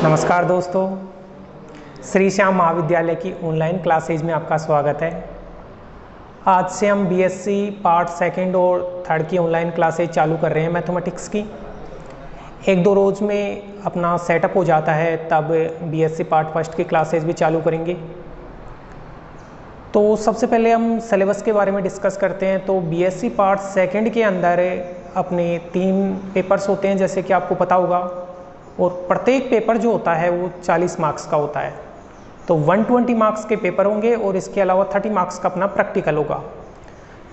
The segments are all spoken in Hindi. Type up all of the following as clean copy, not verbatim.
नमस्कार दोस्तों, श्री श्याम महाविद्यालय की ऑनलाइन क्लासेज में आपका स्वागत है। आज से हम बीएससी पार्ट सेकंड और थर्ड की ऑनलाइन क्लासेज चालू कर रहे हैं मैथमेटिक्स की। एक दो रोज़ में अपना सेटअप हो जाता है, तब बीएससी पार्ट फर्स्ट की क्लासेज भी चालू करेंगे। तो सबसे पहले हम सिलेबस के बारे में डिस्कस करते हैं। तो बीएससी पार्ट सेकंड के अंदर अपने 3 पेपर्स होते हैं, जैसे कि आपको पता होगा, और प्रत्येक पेपर जो होता है वो 40 मार्क्स का होता है। तो 120 मार्क्स के पेपर होंगे और इसके अलावा 30 मार्क्स का अपना प्रैक्टिकल होगा।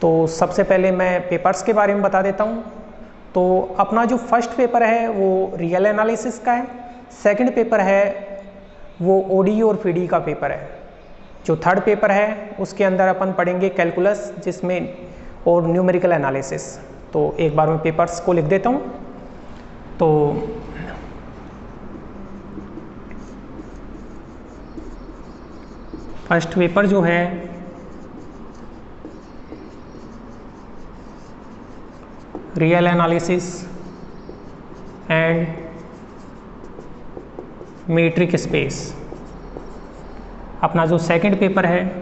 तो सबसे पहले मैं पेपर्स के बारे में बता देता हूँ। तो अपना जो फर्स्ट पेपर है वो रियल एनालिसिस का है, सेकंड पेपर है वो ओडी और पीडी का पेपर है। जो थर्ड पेपर है उसके अंदर अपन पढ़ेंगे कैलकुलस, जिसमें और न्यूमेरिकल एनालिसिस। तो एक बार मैं पेपर्स को लिख देता हूँ। तो फर्स्ट पेपर जो है real analysis and metric space. अपना जो सेकंड पेपर है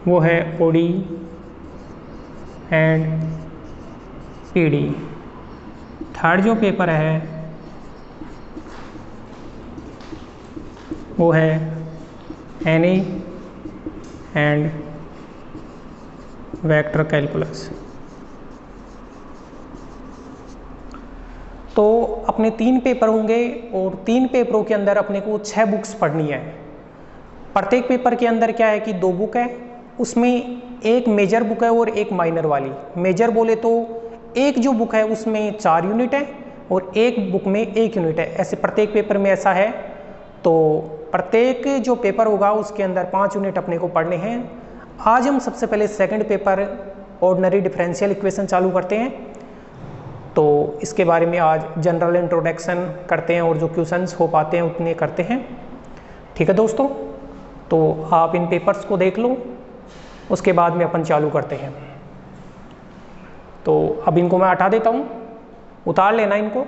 वो है ओडी एंड पीडी। थर्ड जो पेपर है वो है एनी एंड वेक्टर कैलकुलस। तो अपने 3 पेपर होंगे और 3 पेपरों के अंदर अपने को 6 बुक्स पढ़नी है। प्रत्येक पेपर के अंदर क्या है कि 2 बुक है, उसमें एक मेजर बुक है और एक माइनर वाली। मेजर बोले तो एक जो बुक है उसमें 4 यूनिट है और एक बुक में 1 यूनिट है। ऐसे प्रत्येक पेपर में ऐसा है। तो प्रत्येक जो पेपर होगा उसके अंदर 5 यूनिट अपने को पढ़ने हैं। आज हम सबसे पहले second paper ordinary differential equation चालू करते हैं। तो इसके बारे में आज जनरल इंट्रोडक्शन करते हैं और जो क्वेश्चंस हो पाते हैं उतने करते हैं। ठीक है दोस्तों, तो आप इन पेपर्स को देख लो, उसके बाद में अपन चालू करते हैं। तो अब इनको मैं हटा देता हूँ, उतार लेना इनको।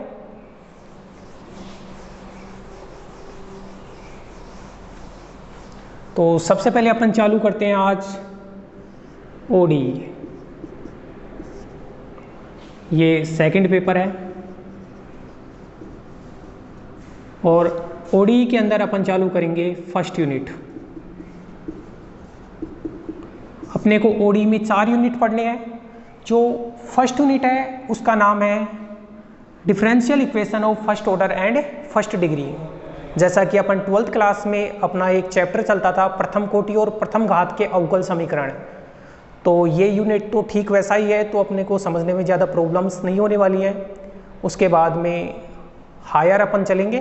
तो सबसे पहले अपन चालू करते हैं आज ओडी। ये सेकंड पेपर है और ओडी के अंदर अपन चालू करेंगे फर्स्ट यूनिट। अपने को ओडी में 4 यूनिट पढ़ने हैं। जो फर्स्ट यूनिट है उसका नाम है differential equation of first order and first degree. जैसा कि अपन 12th क्लास में अपना एक चैप्टर चलता था प्रथम कोटि और प्रथम घात के अवकल समीकरण, तो ये यूनिट तो ठीक वैसा ही है। तो अपने को समझने में ज़्यादा प्रॉब्लम्स नहीं होने वाली हैं। उसके बाद में हायर अपन चलेंगे।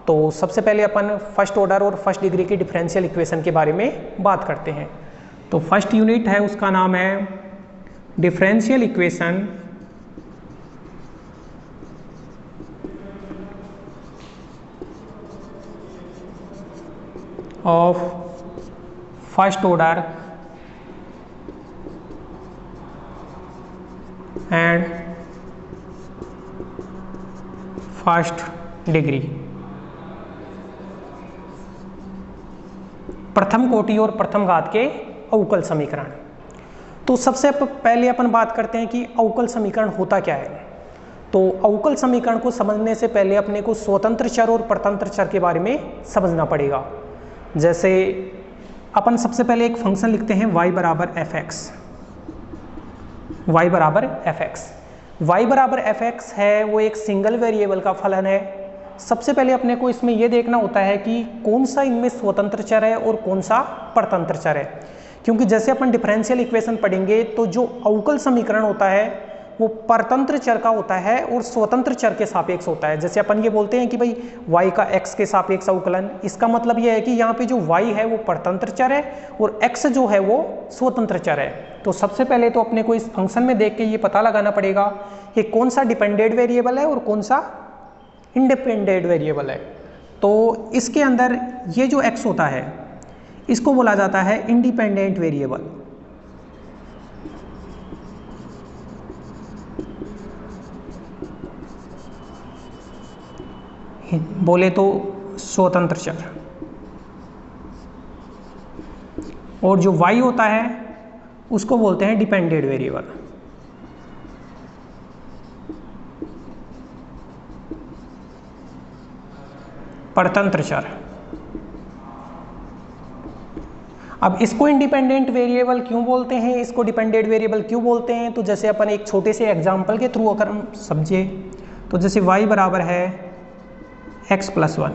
तो सबसे पहले अपन फर्स्ट ऑर्डर और फर्स्ट डिग्री की डिफरेंशियल इक्वेशन के बारे में बात करते हैं। तो फर्स्ट यूनिट है उसका नाम है differential equation of first order and first degree. प्रथम कोटि और प्रथम घात के अवकल समीकरण। तो सबसे पहले अपन बात करते हैं कि अवकल समीकरण होता क्या है। तो अवकल समीकरण को समझने से पहले अपने को स्वतंत्र चर और परतंत्र चर के बारे में समझना पड़ेगा। जैसे अपन सबसे पहले एक फंक्शन लिखते हैं y बराबर एफ एक्स। y बराबर एफ एक्स, y बराबर एफ एक्स है वो एक सिंगल वेरिएबल का फलन है। सबसे पहले अपने को इसमें यह देखना होता है कि कौन सा इनमें स्वतंत्र चर है और कौन सा परतंत्र चर है। क्योंकि जैसे अपन डिफरेंशियल इक्वेशन पढ़ेंगे तो जो अवकल समीकरण होता है वो परतंत्र चर का होता है और स्वतंत्र चर के सापेक्ष होता है। जैसे अपन ये बोलते हैं कि भाई y का x के सापेक्ष अवकलन, इसका मतलब ये है कि यहाँ पे जो y है वो परतंत्र चर है और x जो है वो स्वतंत्र चर है। तो सबसे पहले तो अपने को इस फंक्शन में देख के ये पता लगाना पड़ेगा कि कौन सा डिपेंडेंट वेरिएबल है और कौन सा इंडिपेंडेंट वेरिएबल है। तो इसके अंदर ये जो x होता है इसको बोला जाता है इंडिपेंडेंट वेरिएबल। बोले तो स्वतंत्र चर, और जो y होता है उसको बोलते हैं डिपेंडेंट वेरिएबल। परतंत्र चर। अब इसको इंडिपेंडेंट वेरिएबल क्यों बोलते हैं, इसको डिपेंडेंट वेरिएबल क्यों बोलते हैं, तो जैसे अपन एक छोटे से एग्जांपल के थ्रू अगर हम समझे तो जैसे y बराबर है x+1,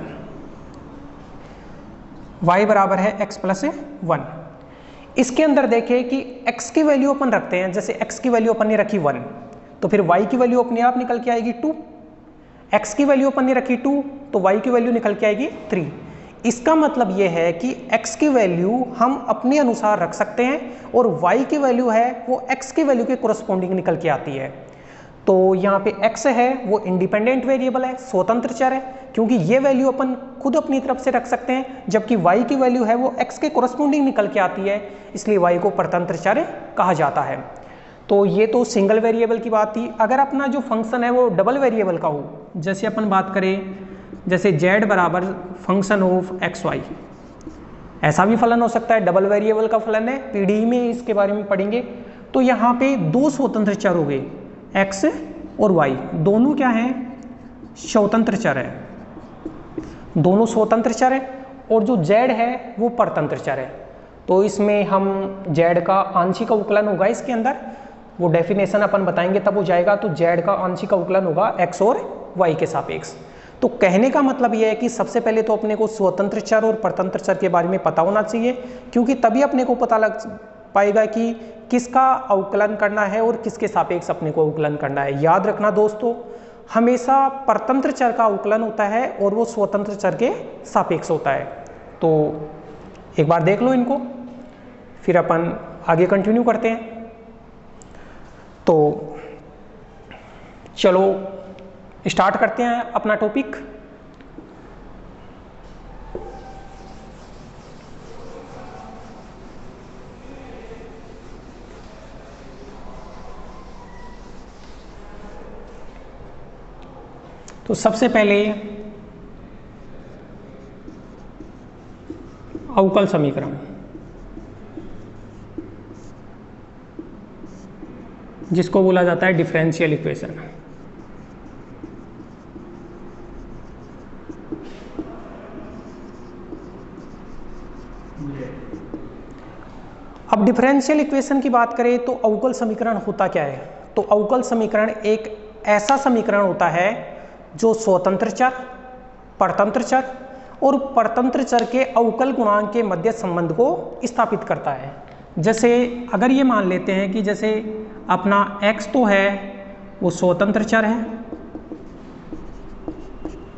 y बराबर है x+1। इसके अंदर देखें कि x की वैल्यू अपन रखते हैं, जैसे x की वैल्यू अपन ने रखी 1, तो फिर y की वैल्यू अपने आप निकल के आएगी 2। x की वैल्यू अपन ने रखी 2, तो y की वैल्यू निकल के आएगी 3। इसका मतलब यह है कि x की वैल्यू हम अपने अनुसार रख सकते हैं और y की वैल्यू है वो x की वैल्यू के कोरस्पॉन्डिंग निकल के आती है। तो यहाँ पे x है वो इंडिपेंडेंट वेरिएबल है, स्वतंत्र चर है, क्योंकि ये वैल्यू अपन खुद अपनी तरफ से रख सकते हैं, जबकि y की वैल्यू है वो x के कोरस्पॉन्डिंग निकल के आती है, इसलिए y को परतंत्र चर कहा जाता है। तो ये तो सिंगल वेरिएबल की बात थी। अगर अपना जो फंक्शन है वो डबल वेरिएबल का हो, जैसे अपन बात करें जैसे z बराबर फंक्शन ऑफ xy, ऐसा भी फलन हो सकता है, डबल वेरिएबल का फलन है, पीडीई में इसके बारे में पढ़ेंगे। तो यहाँ पे दो स्वतंत्र चर हो गए, x और y, दोनों क्या हैं, स्वतंत्र चर है, दोनों स्वतंत्र चर है, और जो z है वो परतंत्र चर है। तो इसमें हम z का आंशिक अवकलन होगा, इसके अंदर वो डेफिनेशन अपन बताएंगे तब हो जाएगा। तो z का आंशिक अवकलन होगा x और y के सापेक्ष। तो कहने का मतलब यह है कि सबसे पहले तो अपने को स्वतंत्र चर और परतंत्र चर के बारे में पता होना चाहिए, क्योंकि तभी अपने को पता लग पाएगा कि किसका अवकलन करना है और किसके सापेक्ष अपने को अवकलन करना है। याद रखना दोस्तों, हमेशा परतंत्र चर का अवकलन होता है और वो स्वतंत्र चर के सापेक्ष होता है। तो एक बार देख लो इनको, फिर अपन आगे कंटिन्यू करते हैं। तो चलो स्टार्ट करते हैं अपना टॉपिक। तो सबसे पहले अवकल समीकरण, जिसको बोला जाता है डिफरेंशियल इक्वेशन। अब डिफरेंशियल इक्वेशन की बात करें तो अवकल समीकरण होता क्या है, तो अवकल समीकरण एक ऐसा समीकरण होता है जो स्वतंत्र चर, परतंत्र चर और परतंत्र चर के अवकल गुणांक के मध्य संबंध को स्थापित करता है। जैसे अगर ये मान लेते हैं कि जैसे अपना x तो है वो स्वतंत्र चर है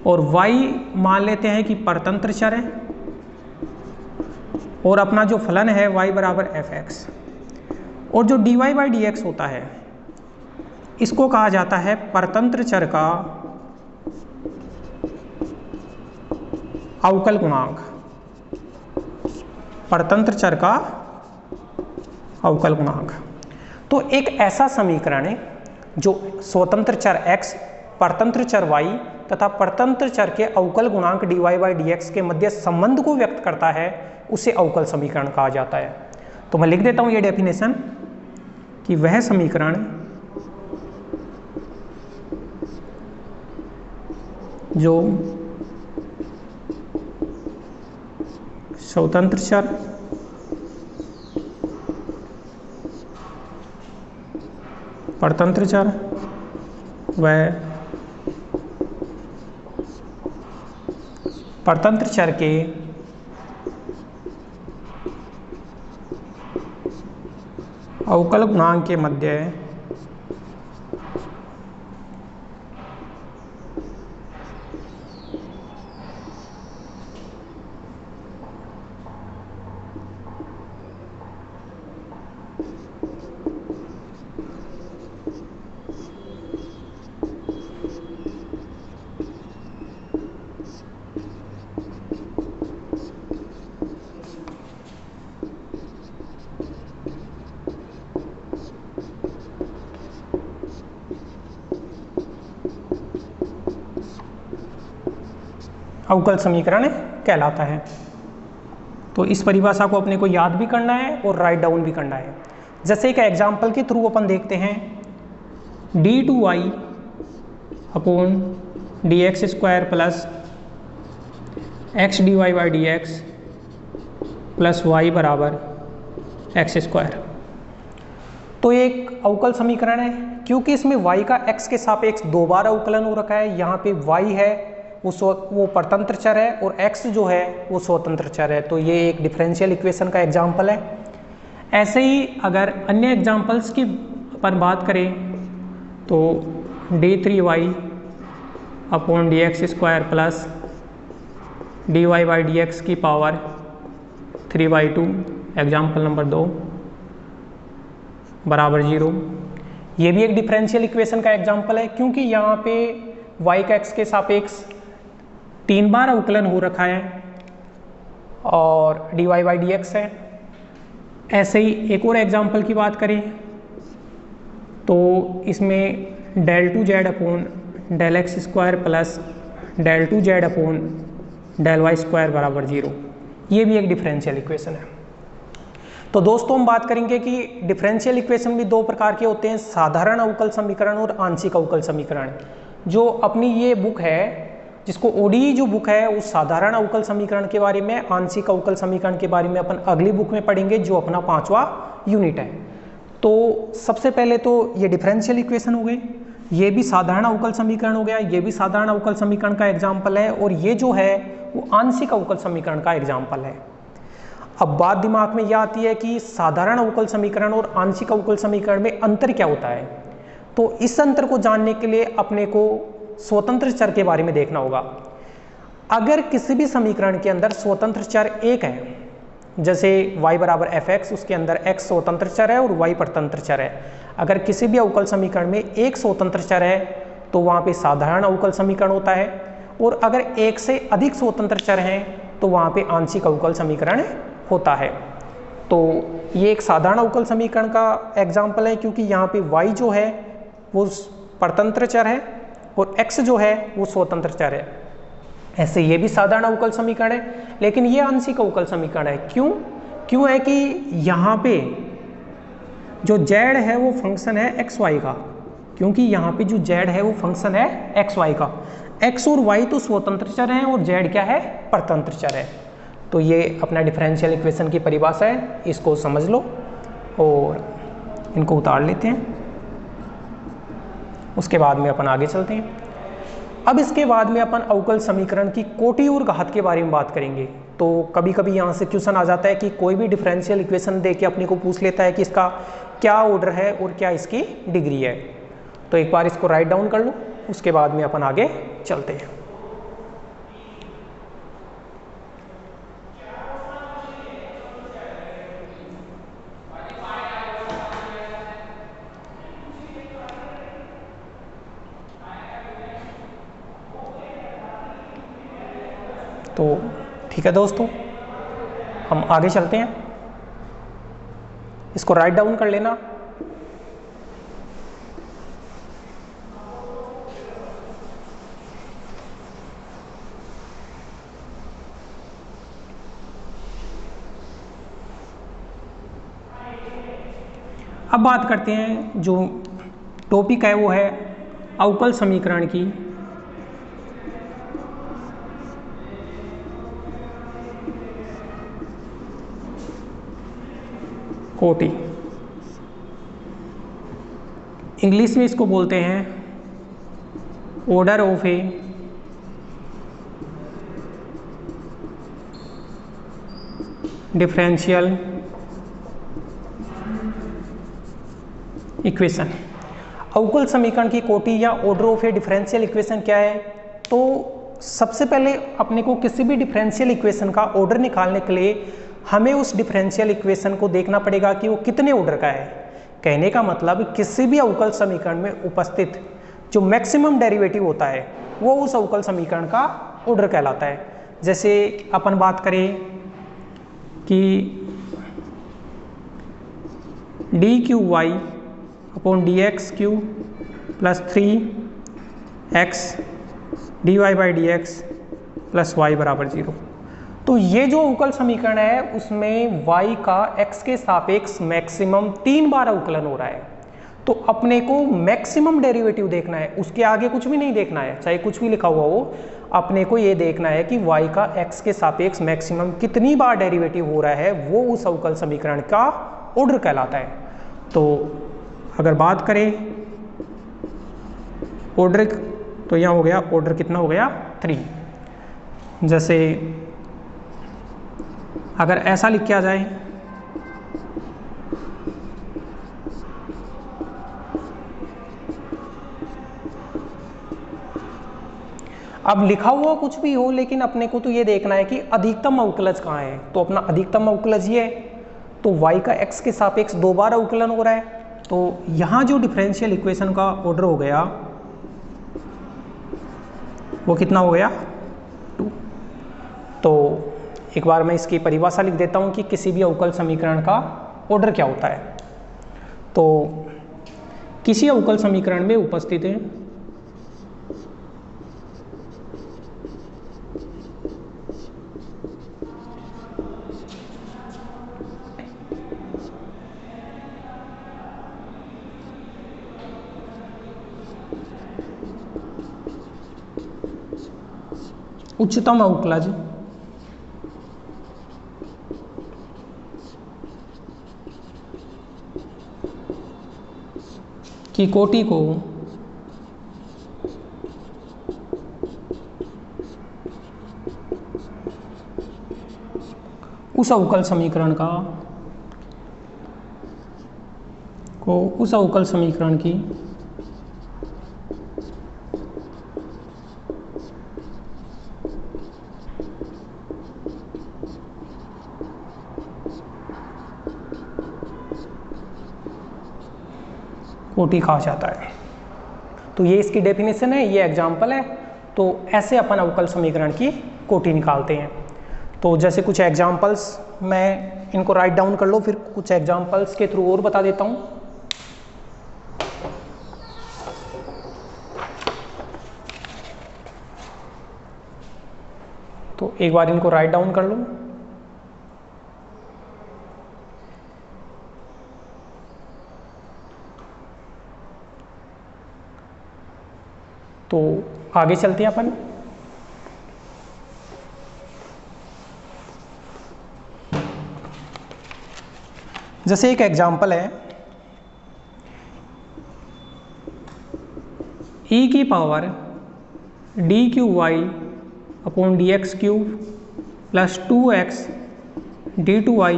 और y मान लेते हैं कि परतंत्र चर है, और अपना जो फलन है y बराबर fx, और जो dy बाई dx होता है इसको कहा जाता है परतंत्र चर का अवकल गुणांक, परतंत्र चर का अवकल गुणांक। तो एक ऐसा समीकरण है जो स्वतंत्र चर x, परतंत्र चर y तथा परतंत्र चर के अवकल गुणांक dy बाई dx के मध्य संबंध को व्यक्त करता है, उसे अवकल समीकरण कहा जाता है। तो मैं लिख देता हूं ये डेफिनेशन कि वह समीकरण जो स्वतंत्र चर, परतंत्र चर व परतंत्र चर के अवकल गुणांक के मध्य अवकल समीकरण कहलाता है। तो इस परिभाषा को अपने को याद भी करना है और राइट डाउन भी करना है। जैसे एक एग्जाम्पल के थ्रू अपन देखते हैं, d2y upon dx square plus x dy by dx plus y बराबर x स्क्वायर। तो ये एक अवकल समीकरण है, क्योंकि इसमें y का x के सापेक्ष 2 बार अवकलन हो रखा है। यहाँ पे y है वो परतंत्र चर है और x जो है वो स्वतंत्र चर है। तो ये एक डिफरेंशियल इक्वेशन का एग्जाम्पल है। ऐसे ही अगर अन्य एग्जाम्पल्स की अपन बात करें तो d3y upon dx square plus dy by dx की पावर 3/2, एग्जाम्पल नंबर 2 बराबर 0। ये भी एक डिफरेंशियल इक्वेशन का एग्जाम्पल है, क्योंकि यहाँ पे y का x के सापेक्ष 3 बार अवकलन हो रखा है और dy बाई dx है। ऐसे ही एक और एग्जाम्पल की बात करें तो इसमें del 2z upon del x square plus del 2z upon del y square बराबर 0। ये भी एक डिफरेंशियल इक्वेशन है। तो दोस्तों हम बात करेंगे कि डिफरेंशियल इक्वेशन भी 2 प्रकार के होते हैं, साधारण अवकल समीकरण और आंशिक अवकल समीकरण। जो अपनी ये बुक है, जिसको ओडीई जो बुक है, उस साधारण अवकल समीकरण के बारे में, आंशिक अवकल समीकरण के बारे में अपन अगली बुक में पढ़ेंगे, जो अपना 5वां यूनिट है। तो सबसे पहले तो ये डिफरेंशियल इक्वेशन हो गई, ये भी साधारण अवकल समीकरण हो गया, ये भी साधारण अवकल समीकरण का एग्जाम्पल है, और ये जो है वो आंशिक अवकल समीकरण का एग्जाम्पल है। अब बात दिमाग में यह आती है कि साधारण अवकल समीकरण और आंशिक अवकल समीकरण में अंतर क्या होता है। तो इस अंतर को जानने के लिए अपने को स्वतंत्र चर के बारे में देखना होगा। अगर किसी भी समीकरण के अंदर स्वतंत्र चर एक है, जैसे y बराबर fx, उसके अंदर x स्वतंत्र चर है और y परतंत्र चर है। अगर किसी भी अवकल समीकरण में एक स्वतंत्र चर है तो वहाँ पे साधारण अवकल समीकरण होता है, और अगर एक से अधिक स्वतंत्र चर हैं तो वहाँ पे आंशिक अवकल समीकरण होता है। तो ये एक साधारण अवकल समीकरण का एग्जाम्पल है, क्योंकि यहाँ पे y जो है वो परतंत्र चर है और x जो है वो स्वतंत्र चर है। ऐसे ये भी साधारण अवकल समीकरण है, लेकिन ये आंशिक अवकल समीकरण है। क्यों है कि यहाँ पे जो z है वो फंक्शन है एक्स वाई का, क्योंकि यहाँ पे जो z है वो फंक्शन है एक्स वाई का। x और y तो स्वतंत्र चर हैं और z क्या है, परतंत्र चर है। तो ये अपना डिफरेंशियल इक्वेशन की परिभाषा है, इसको समझ लो और इनको उतार लेते हैं, उसके बाद में अपन आगे चलते हैं। अब इसके बाद में अपन अवकल समीकरण की कोटि और घात के बारे में बात करेंगे। तो कभी कभी यहाँ से क्वेश्चन आ जाता है कि कोई भी डिफरेंशियल इक्वेशन दे के अपने को पूछ लेता है कि इसका क्या ऑर्डर है और क्या इसकी डिग्री है। तो एक बार इसको राइट डाउन कर लो, उसके बाद में अपन आगे चलते हैं। तो ठीक है दोस्तों, हम आगे चलते हैं, इसको राइट डाउन कर लेना। अब बात करते हैं, जो टॉपिक है वो है अवकल समीकरण की कोटि। इंग्लिश में इसको बोलते हैं order of A differential equation. अवकल समीकरण की कोटि या order of A differential equation क्या है। तो सबसे पहले अपने को किसी भी डिफरेंशियल इक्वेशन का ऑर्डर निकालने के लिए हमें उस डिफरेंशियल इक्वेशन को देखना पड़ेगा कि वो कितने ऑर्डर का है। कहने का मतलब किसी भी अवकल समीकरण में उपस्थित जो मैक्सिमम डेरिवेटिव होता है वो उस अवकल समीकरण का ऑर्डर कहलाता है। जैसे अपन बात करें कि D Q Y upon D X Q plus 3x dy by D X plus Y बराबर 0। तो ये जो अवकल समीकरण है उसमें y का x के सापेक्ष मैक्सिमम 3 बार अवकलन हो रहा है। तो अपने को मैक्सिमम डेरिवेटिव देखना है, उसके आगे कुछ भी नहीं देखना है, चाहे कुछ भी लिखा हुआ हो। अपने को ये देखना है कि y का x के सापेक्ष मैक्सिमम कितनी बार डेरिवेटिव हो रहा है, वो उस अवकल समीकरण का ऑर्डर कहलाता है। तो अगर बात करें ऑर्डर, तो यहाँ हो गया ऑर्डर कितना हो गया 3। जैसे अगर ऐसा लिख के आ जाए, अब लिखा हुआ कुछ भी हो लेकिन अपने को तो ये देखना है कि अधिकतम अवकलज कहाँ है। तो अपना अधिकतम अवकलज ये है, तो y का x के सापेक्ष 2 बार अवकलन हो रहा है। तो यहाँ जो डिफरेंशियल इक्वेशन का ऑर्डर हो गया वो कितना हो गया 2। तो एक बार मैं इसकी परिभाषा लिख देता हूँ कि किसी भी अवकल समीकरण का ऑर्डर क्या होता है। तो किसी अवकल समीकरण में उपस्थित है उच्चतम अवकलज की कोटि को उस अवकल समीकरण की कोटि कहा जाता है। तो ये इसकी डेफिनेशन है, ये एग्जाम्पल है। तो ऐसे अपन अवकल समीकरण की कोटि निकालते हैं। तो जैसे कुछ एग्जाम्पल्स, मैं इनको राइट डाउन कर लो, फिर कुछ एग्जाम्पल्स के थ्रू और बता देता हूँ। तो एक बार इनको राइट डाउन कर लो। तो आगे चलते हैं अपन। जैसे एक एग्जाम्पल है, e की power dqy upon dx cube plus 2x d2y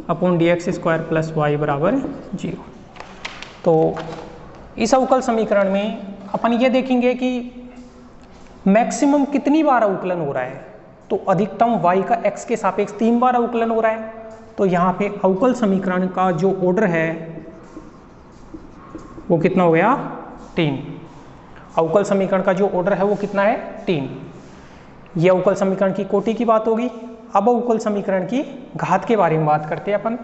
upon dx square plus y बराबर 0। तो इस अवकल समीकरण में अपन ये देखेंगे कि मैक्सिमम कितनी बार अवकलन हो रहा है। तो अधिकतम y का x के सापेक्ष 3 बार अवकलन हो रहा है। तो यहाँ पे अवकल समीकरण का जो ऑर्डर है वो कितना हो गया 3। अवकल समीकरण का जो ऑर्डर है वो कितना है 3। ये अवकल समीकरण की कोटि की बात होगी। अब अवकल समीकरण की घात के बारे में बात करते हैं अपन।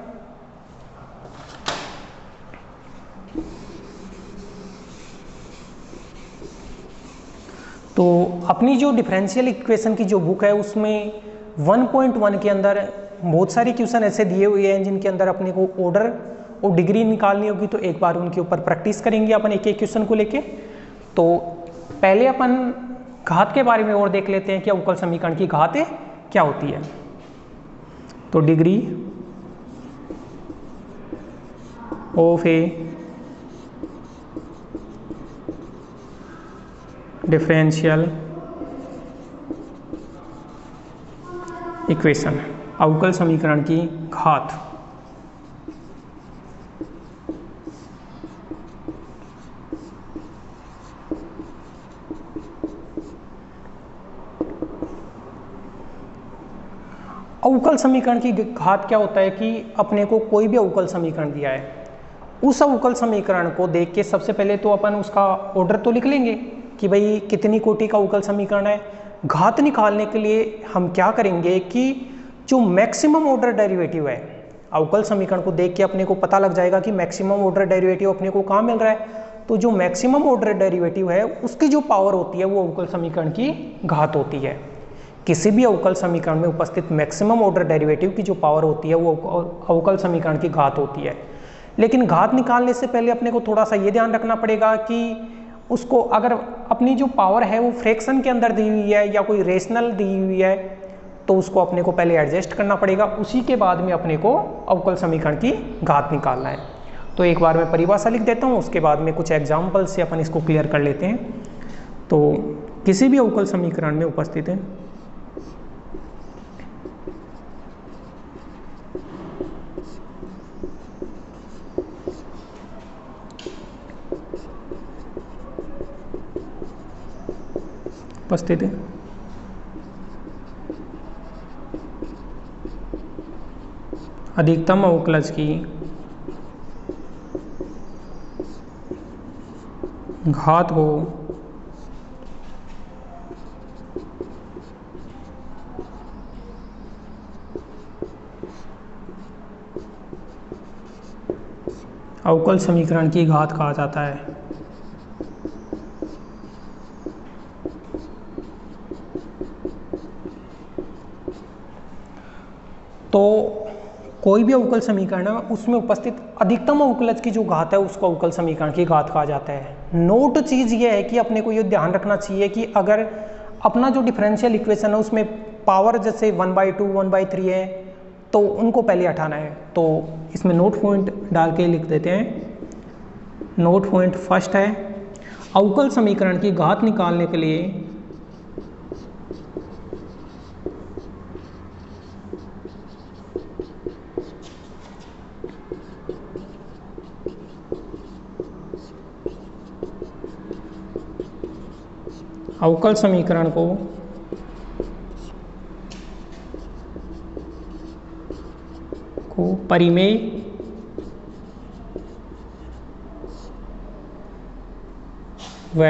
तो अपनी जो डिफरेंशियल इक्वेशन की जो बुक है उसमें 1.1 के अंदर बहुत सारे क्वेश्चन ऐसे दिए हुए हैं जिनके अंदर अपने को ऑर्डर और डिग्री निकालनी होगी। तो एक बार उनके ऊपर प्रैक्टिस करेंगे अपन एक एक क्वेश्चन को लेके। तो पहले अपन घात के बारे में और देख लेते हैं कि अवकल समीकरण की घात क्या होती है। तो degree of A differential equation, अवकल समीकरण की घात। अवकल समीकरण की घात क्या होता है कि अपने को कोई भी अवकल समीकरण दिया है, उस अवकल समीकरण को देख के सबसे पहले तो अपन उसका ऑर्डर तो लिख लेंगे कि भाई कितनी कोटि का अवकल समीकरण है। घात निकालने के लिए हम क्या करेंगे कि जो मैक्सिमम ऑर्डर डेरिवेटिव है, अवकल समीकरण को देख के अपने को पता लग जाएगा कि मैक्सिमम ऑर्डर डेरिवेटिव अपने को कहाँ मिल रहा है। तो जो मैक्सिमम ऑर्डर डेरिवेटिव है उसकी जो पावर होती है वो अवकल समीकरण की घात होती है। किसी भी अवकल समीकरण में उपस्थित मैक्सिमम ऑर्डर डेरिवेटिव की जो पावर होती है वो अवकल समीकरण की घात होती है। लेकिन घात निकालने से पहले अपने को थोड़ा सा ये ध्यान रखना पड़ेगा कि उसको अगर अपनी जो पावर है वो फ्रैक्शन के अंदर दी हुई है या कोई रेशनल दी हुई है तो उसको अपने को पहले एडजस्ट करना पड़ेगा, उसी के बाद में अपने को अवकल समीकरण की घात निकालना है। तो एक बार मैं परिभाषा लिख देता हूँ, उसके बाद में कुछ एग्जाम्पल से अपन इसको क्लियर कर लेते हैं। तो किसी भी अवकल समीकरण में उपस्थित है अधिकतम अवकलज की घात हो अवकल समीकरण की घात कहा जाता है। तो कोई भी अवकल समीकरण है उसमें उपस्थित अधिकतम अवकलज की जो घात है उसको अवकल समीकरण की घात कहा जाता है। नोट चीज़ ये है कि अपने को ये ध्यान रखना चाहिए कि अगर अपना जो डिफरेंशियल इक्वेशन है उसमें पावर जैसे 1/2 1/3 है तो उनको पहले हटाना है। तो इसमें नोट पॉइंट डाल के लिख देते हैं। नोट पॉइंट फर्स्ट है, अवकल समीकरण की घात निकालने के लिए अवकल समीकरण को परिमेय व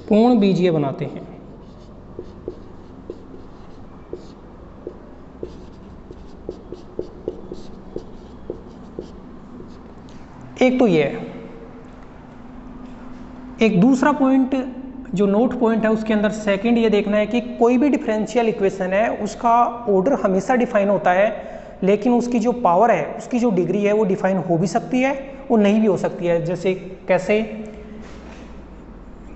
पूर्ण बीजीय बनाते हैं। एक तो ये है। एक दूसरा पॉइंट जो नोट पॉइंट है उसके अंदर सेकंड ये देखना है कि कोई भी डिफरेंशियल इक्वेशन है उसका ऑर्डर हमेशा डिफाइन होता है, लेकिन उसकी जो पावर है उसकी जो डिग्री है वो डिफाइन हो भी सकती है वो नहीं भी हो सकती है। जैसे कैसे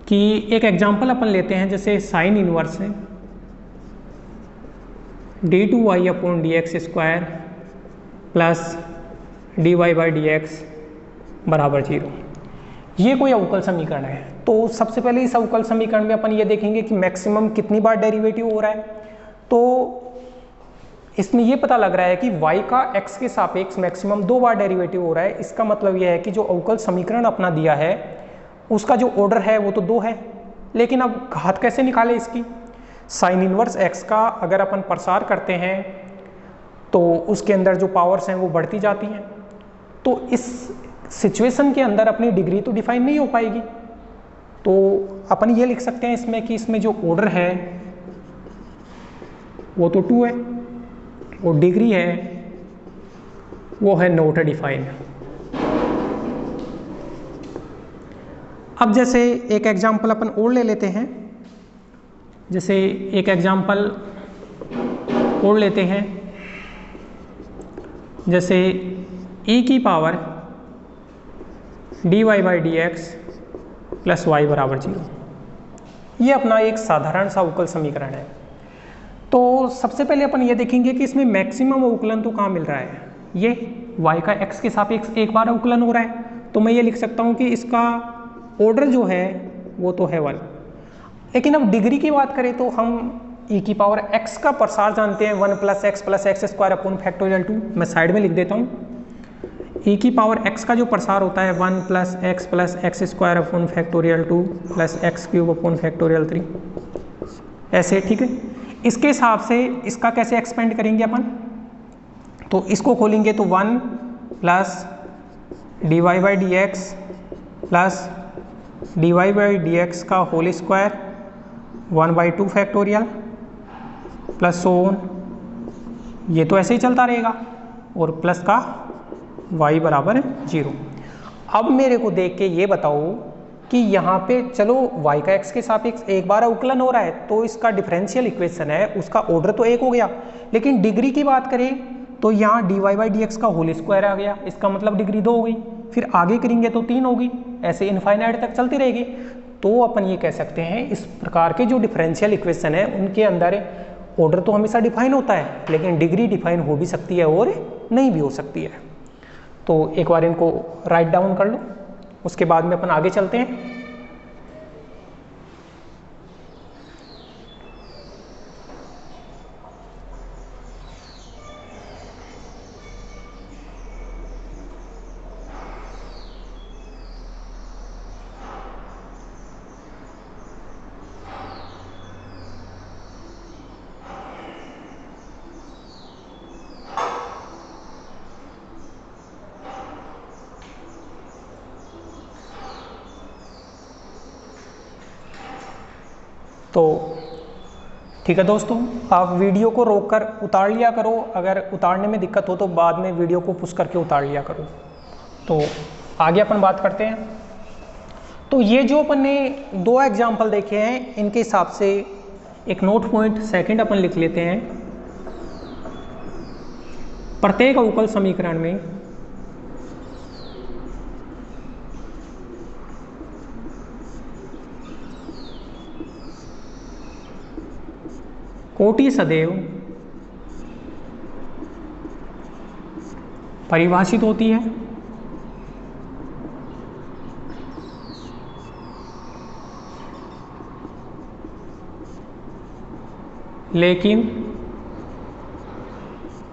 कि एक एग्जांपल अपन लेते हैं, जैसे साइन इनवर्स है d2y/dx² प्लस dy/dx बराबर 0। ये कोई अवकल समीकरण है। तो सबसे पहले इस अवकल समीकरण में अपन ये देखेंगे कि मैक्सिमम कितनी बार डेरिवेटिव हो रहा है। तो इसमें ये पता लग रहा है कि y का x के सापेक्ष मैक्सिमम 2 बार डेरिवेटिव हो रहा है। इसका मतलब यह है कि जो अवकल समीकरण अपना दिया है उसका जो ऑर्डर है वो तो 2 है, लेकिन अब घात कैसे निकाले इसकी। साइन इनवर्स x का अगर अपन प्रसार करते हैं तो उसके अंदर जो पावर्स हैं वो बढ़ती जाती हैं। तो इस सिचुएशन के अंदर अपनी डिग्री तो डिफाइन नहीं हो पाएगी। तो अपन ये लिख सकते हैं इसमें कि इसमें जो ऑर्डर है वो तो 2 है और डिग्री है वो है नॉट डिफाइन। अब जैसे एक एग्जांपल अपन और ले लेते हैं, जैसे एक एग्जांपल और लेते हैं, जैसे e की पावर dy/dx प्लस y बराबर 0। ये अपना एक साधारण सा अवकल समीकरण है। तो सबसे पहले अपन ये देखेंगे कि इसमें मैक्सिमम अवकलन तो कहाँ मिल रहा है। ये y का x के सापेक्ष एक बार अवकलन हो रहा है, तो मैं ये लिख सकता हूँ कि इसका ऑर्डर जो है वो तो है 1। लेकिन अब डिग्री की बात करें तो हम e की पावर x का प्रसार जानते हैं 1 + x+x² 2। मैं साइड में लिख देता हूँ। e की पावर x का जो प्रसार होता है 1 + x+x² 2 + x³ 3 ऐसे, ठीक है। इसके हिसाब से इसका कैसे एक्सपेंड करेंगे अपन, तो इसको खोलेंगे तो 1 + dy/dx प्लस dy/dx का whole square 1/2 factorial plus so on. ये तो ऐसे ही चलता रहेगा और प्लस का y बराबर 0। अब मेरे को देख के ये बताओ कि यहाँ पे चलो y का x के सापेक्ष एक बार अवकलन हो रहा है तो इसका डिफरेंशियल इक्वेशन है उसका ऑर्डर तो एक हो गया, लेकिन डिग्री की बात करें तो यहाँ dy/dx का होल स्क्वायर आ गया, इसका मतलब डिग्री 2 हो गई, फिर आगे करेंगे तो 3 होगी, ऐसे इनफाइनाइट तक चलती रहेगी। तो अपन ये कह सकते हैं इस प्रकार के जो डिफरेंशियल इक्वेशन है उनके अंदर ऑर्डर तो हमेशा डिफाइन होता है, लेकिन डिग्री डिफाइन हो भी सकती है और नहीं भी हो सकती है। तो एक बार इनको राइट डाउन कर लो, उसके बाद में अपन आगे चलते हैं। तो ठीक है दोस्तों, आप वीडियो को रोककर उतार लिया करो, अगर उतारने में दिक्कत हो तो बाद में वीडियो को पुश करके उतार लिया करो। तो आगे अपन बात करते हैं। तो ये जो अपन ने 2 एग्जाम्पल देखे हैं इनके हिसाब से एक नोट पॉइंट सेकंड अपन लिख लेते हैं। प्रत्येक अवकल समीकरण में कोटि सदैव परिभाषित होती है, लेकिन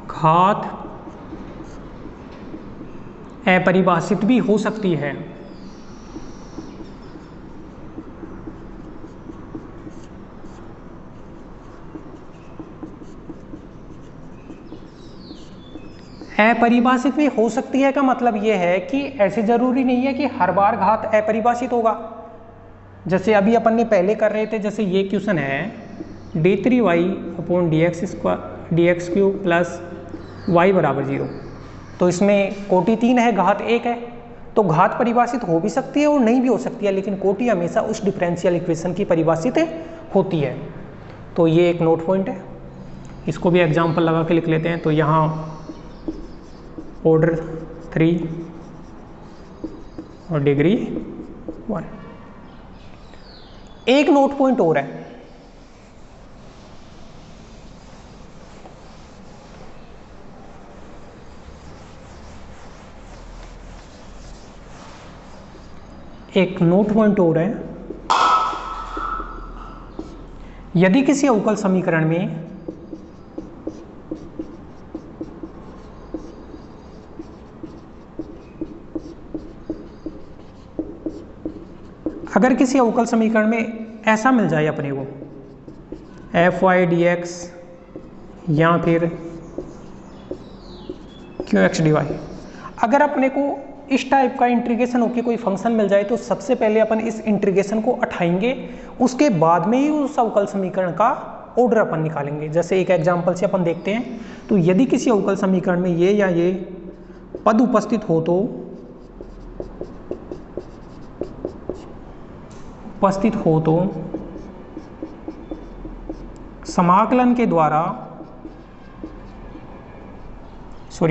घात अपरिभाषित भी हो सकती है। अपरिभाषित भी हो सकती है का मतलब ये है कि ऐसे जरूरी नहीं है कि हर बार घात अपरिभाषित होगा। जैसे अभी अपन ने पहले कर रहे थे, जैसे ये क्वेश्चन है d3y/dx³ प्लस y बराबर 0, तो इसमें कोटि 3 है, घात 1 है, तो घात परिभाषित हो भी सकती है और नहीं भी हो सकती है, लेकिन कोटि हमेशा उस डिफरेंशियल इक्वेशन की परिभाषित होती है। तो ये एक नोट पॉइंट है, इसको भी एग्जाम्पल लगा के लिख लेते हैं। तो यहाँ ऑर्डर 3 और डिग्री 1। एक नोट पॉइंट और है, एक नोट पॉइंट और है। यदि किसी अवकल समीकरण में अगर किसी अवकल समीकरण में ऐसा मिल जाए अपने को fy/dx या फिर qx/dy, अगर अपने को इस टाइप का इंटीग्रेशन होकर कोई फंक्शन मिल जाए तो सबसे पहले अपन इस इंटीग्रेशन को उठाएंगे, उसके बाद में ही उस अवकल समीकरण का ऑर्डर अपन निकालेंगे। जैसे एक एग्जांपल से अपन देखते हैं। तो यदि किसी अवकल समीकरण में ये या ये पद उपस्थित हो तो समाकलन के द्वारा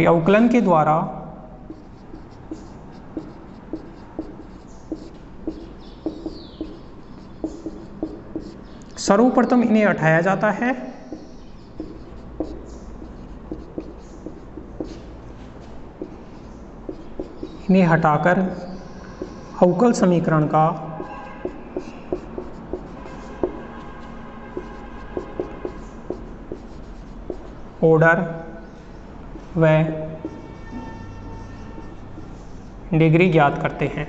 अवकलन के द्वारा सर्वप्रथम इन्हें हटाया जाता है, इन्हें हटाकर अवकल समीकरण का ऑर्डर व डिग्री ज्ञात करते हैं।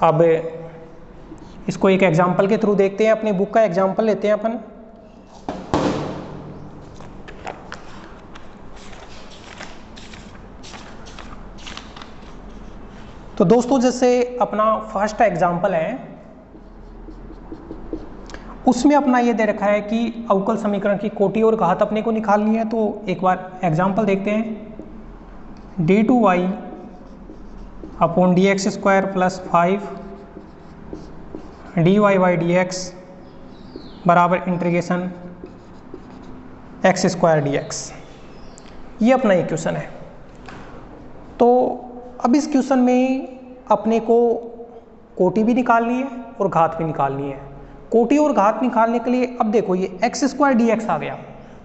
अब इसको एक एग्जाम्पल के थ्रू देखते हैं। अपनी बुक का एग्जाम्पल लेते हैं अपन। तो दोस्तों जैसे अपना फर्स्ट एग्जाम्पल है उसमें अपना ये दे रखा है कि अवकल समीकरण की कोटि और घात अपने को निकालनी है। तो एक बार एग्जाम्पल देखते हैं। d2y upon D X square plus 5 dy/dx बराबर इंटीग्रेशन एक्स स्क्वायर dx। ये अपना इक्वेशन है। तो अब इस क्वेश्चन में अपने को कोटि भी निकालनी है और घात भी निकालनी है। कोटि और घात निकालने के लिए अब देखो ये एक्स स्क्वायर dx आ गया,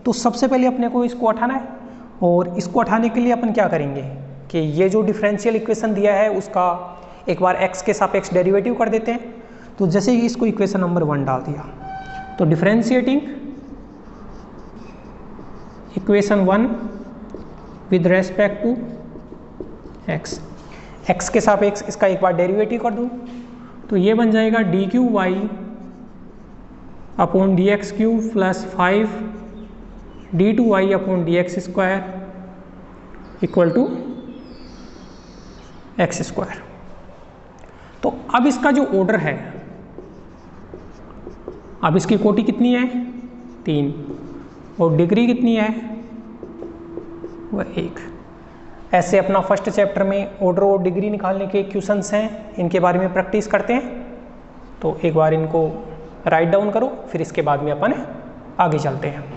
तो सबसे पहले अपने को इसको हटाना है, और इसको हटाने के लिए अपन क्या करेंगे कि ये जो डिफरेंशियल इक्वेशन दिया है उसका एक बार x के सापेक्ष डेरिवेटिव कर देते हैं। तो जैसे ही इसको इक्वेशन नंबर 1 डाल दिया, तो differentiating equation 1 with respect to x के सापेक्ष इसका एक बार डेरिवेटिव कर दूं, तो ये बन जाएगा d3y upon D X cube plus 5 d2y upon D X square equal to X square. तो अब इसका जो ऑर्डर है, अब इसकी कोटि कितनी है 3 और डिग्री कितनी है वह 1। ऐसे अपना फर्स्ट चैप्टर में ऑर्डर और डिग्री निकालने के क्वेश्चंस हैं, इनके बारे में प्रैक्टिस करते हैं। तो एक बार इनको राइट डाउन करो, फिर इसके बाद में अपन आगे चलते हैं।